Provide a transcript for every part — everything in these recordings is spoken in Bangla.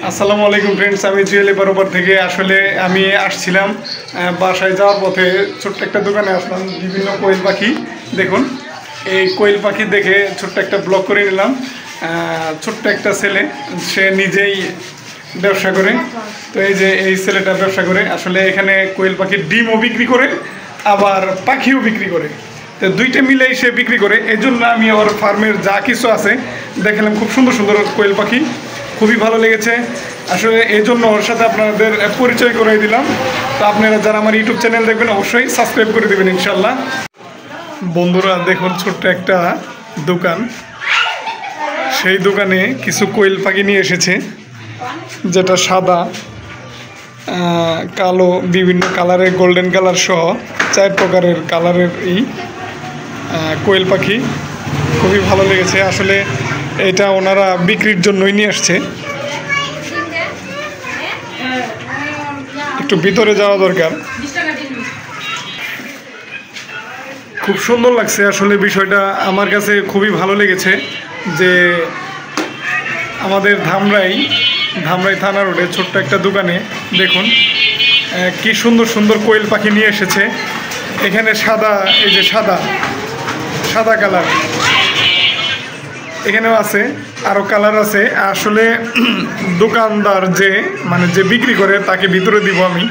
আসসালামু আলাইকুম ফ্রেন্ডস, আমি জুয়েলি বরাবর থেকে আসলে আমি আসছিলাম বাসায় যাওয়ার পথে ছোট্ট একটা দোকানে আসলাম। বিভিন্ন কোয়েল পাখি দেখুন, এই কোয়েল পাখি দেখে ছোট্ট একটা ব্লগ করে নিলাম। ছোট্ট একটা ছেলে, সে নিজেই ব্যবসা করে। তো এই যে এই ছেলেটা ব্যবসা করে, আসলে এখানে কোয়েল পাখির ডিমও বিক্রি করে, আবার পাখিও বিক্রি করে। তো দুইটা মিলেই সে বিক্রি করে। এই জন্য আমি ওর ফার্মের যা কিছু আছে দেখালাম। খুব সুন্দর সুন্দর কোয়েল পাখি, খুবই ভালো লেগেছে আসলে। এই জন্য ওর সাথে আপনাদের পরিচয় করে দিলাম। তো আপনারা যারা আমার ইউটিউব চ্যানেল দেখবেন অবশ্যই সাবস্ক্রাইব করে দেবেন ইনশাল্লাহ। বন্ধুরা দেখুন, ছোট্ট একটা দোকান, সেই দোকানে কিছু কোয়েল পাখি নিয়ে এসেছে, যেটা সাদা, কালো, বিভিন্ন কালারের, গোল্ডেন কালার সহ 4 প্রকারের কালারের এই কোয়েল পাখি। খুবই ভালো লেগেছে আসলে। এটা ওনারা বিক্রির জন্যই নিয়ে আসছে। একটু ভিতরে যাওয়া দরকার। খুব সুন্দর লাগছে আসলে বিষয়টা, আমার কাছে খুবই ভালো লেগেছে যে আমাদের ধামরাই থানা রোডে ছোট্ট একটা দোকানে দেখুন কি সুন্দর সুন্দর কোয়েল পাখি নিয়ে এসেছে। এখানে সাদা, এই যে সাদা কালার এখানেও আছে, আরও কালার আছে। আসলে দোকানদার যে যে বিক্রি করে তাকে ভিতরে দিব আমি,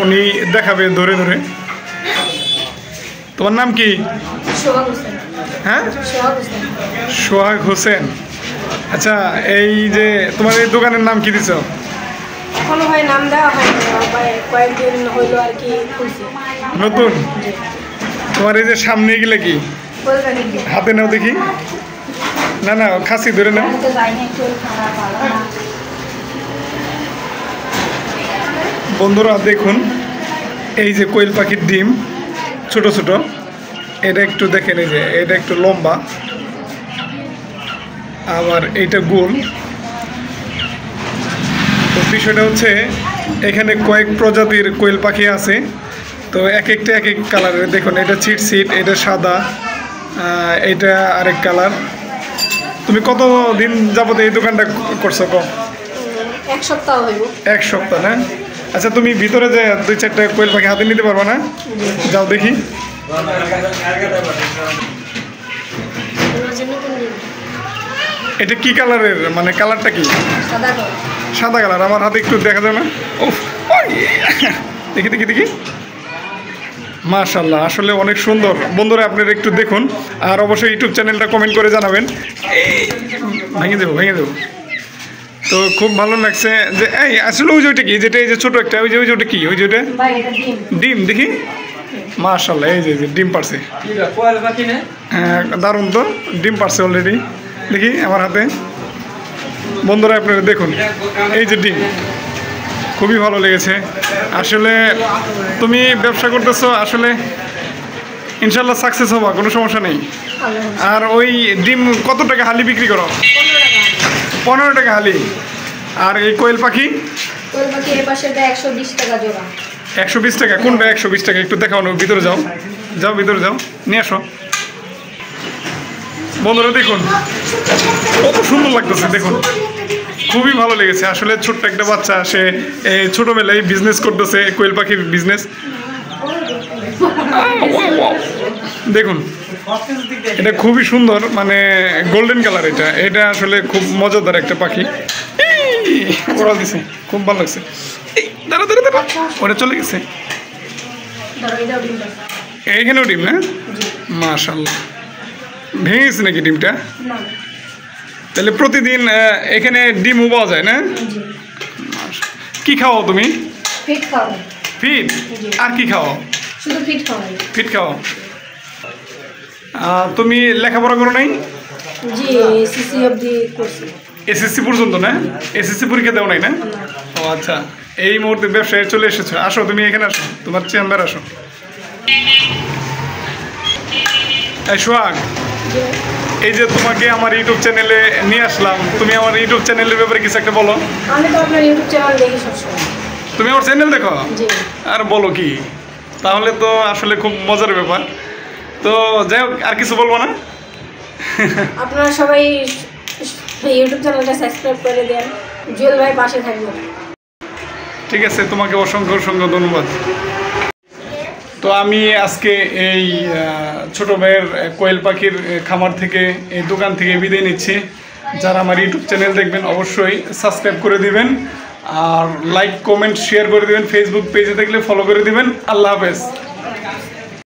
উনি দেখাবে ধরে ধরে। তোমার নাম কি? হ্যাঁ, সোহাগ হোসেন। আচ্ছা, এই যে তোমার এই দোকানের নাম কি দিছ? নতুন? তোমার এই যে সামনে গেলে কি হাতে নাও দেখি। না না, খাসি ধরে নাও। বন্ধুরা দেখুন, এই যে কোয়েল পাখির ডিম ছোট ছোট, এটা একটু দেখেন, এই যে এটা একটু লম্বা, আবার এইটা গোল। তো বিষয়টা হচ্ছে এখানে কয়েক প্রজাতির কোয়েল পাখি আছে। তো এক একটা এক এক কালারের। দেখুন, এটা চিটসিট, এটা সাদা, এটা আরেক কালার। তুমি কত দিন যাবত এই দোকানটা করছো? এক সপ্তাহ হইব। 1 সপ্তাহ না? আচ্ছা, তুমি ভিতরে যে 2-4টা কোয়েল পাখি হাতে নিতে পারবা না? যাও দেখি। এটা কি কালারের, কালারটা কি? সাদা কালার। আমার হাতে একটু দেখা যায় না? দেখি দেখি দেখি, মাশাআল্লাহ, আসলে অনেক সুন্দর। বন্ধুরা আপনারা একটু দেখুন, আর অবশ্যই ইউটিউব চ্যানেলটা কমেন্ট করে জানাবেন। ভেঙে দেবো। তো খুব ভালো লাগছে যে এই আসলে ওই যে ওইটা কি, যেটা এই যে ছোটো একটা, ওই যে ওটা কি, ওই যে ওটা ডিম। দেখি, মাশাআল্লাহ, এই যে ডিম পারছে। হ্যাঁ, দারুণ তো, ডিম পারছে অলরেডি। দেখি আমার হাতে। বন্ধুরা আপনারা দেখুন, এই যে ডিম, খুবই ভালো লেগেছে আসলে। তুমি ব্যবসা করতেছো, আসলে ইনশাল্লাহ সাকসেস হবা, কোনো সমস্যা নেই। আর ওই ডিম কত টাকা হালি বিক্রি করো? 15 টাকা হালি। আর এই কোয়েল পাখি? 120 টাকা। কোনটা 120 টাকা? একটু দেখাও না, ভিতরে যাও, ভিতরে যাও, নিয়ে আসো। বন্ধুরা দেখুন কত সুন্দর লাগতেছে, দেখুন খুবই ভালো লেগেছে আসলে। ছোট্ট একটা বাচ্চা, সে ছোটোবেলায় বিজনেস করতেছে, কোয়েল পাখির বিজনেস। দেখুন, এটা খুবই সুন্দর, গোল্ডেন কালার। এটা আসলে খুব মজাদার একটা পাখি। ওরা দিছে, খুব ভালো লাগছে। দাঁড়া, ওরা চলে গেছে। এইখানেও ডিম না? মাশাআল্লাহ, ভেঙে গেছে নাকি ডিমটা? তাহলে প্রতিদিন এখানে ডিমও পাওয়া যায় না? কি খাও তুমি? ফিড। আর কি খাও? ফিড খাও। তুমি লেখাপড়া করো নাই? এসএসসি পর্যন্ত না? এসএসসি পরীক্ষা দেও নাই না? ও আচ্ছা, এই মুহূর্তে ব্যবসায় চলে এসেছো। আসো, তুমি এখানে আসো, তোমার চেম্বার আসো। এই সোহাগ, এই যে তোমাকে আমার ইউটিউব চ্যানেলে নিয়ে আসলাম, তুমি আমার ইউটিউব চ্যানেলের ব্যাপারে কিছু একটা বলো। আমি তো আপনার ইউটিউব চ্যানেল দেখি সবসময়। তুমি আমার চ্যানেল দেখো? জি। আর বলো কি, তাহলে তো আসলে খুব মজার ব্যাপার। তো যাই হোক, আর কিছু বলবো না? আপনারা সবাই ইউটিউব চ্যানেলটা সাবস্ক্রাইব করে দেন। জুয়েল ভাই পাশে থাকবেন। ঠিক আছে, তোমাকে অসংখ্য অসংখ্য ধন্যবাদ। তো আমি আজকে এই ছোট ভাইয়ের কোয়েল পাখির খামার থেকে, এই দোকান থেকে বিদায় নিচ্ছি। যারা আমার ইউটিউব চ্যানেল দেখবেন অবশ্যই সাবস্ক্রাইব করে দিবেন, আর লাইক কমেন্ট শেয়ার করে দিবেন। ফেসবুক পেজে দেখলে ফলো করে দিবেন। আল্লাহ হাফেজ।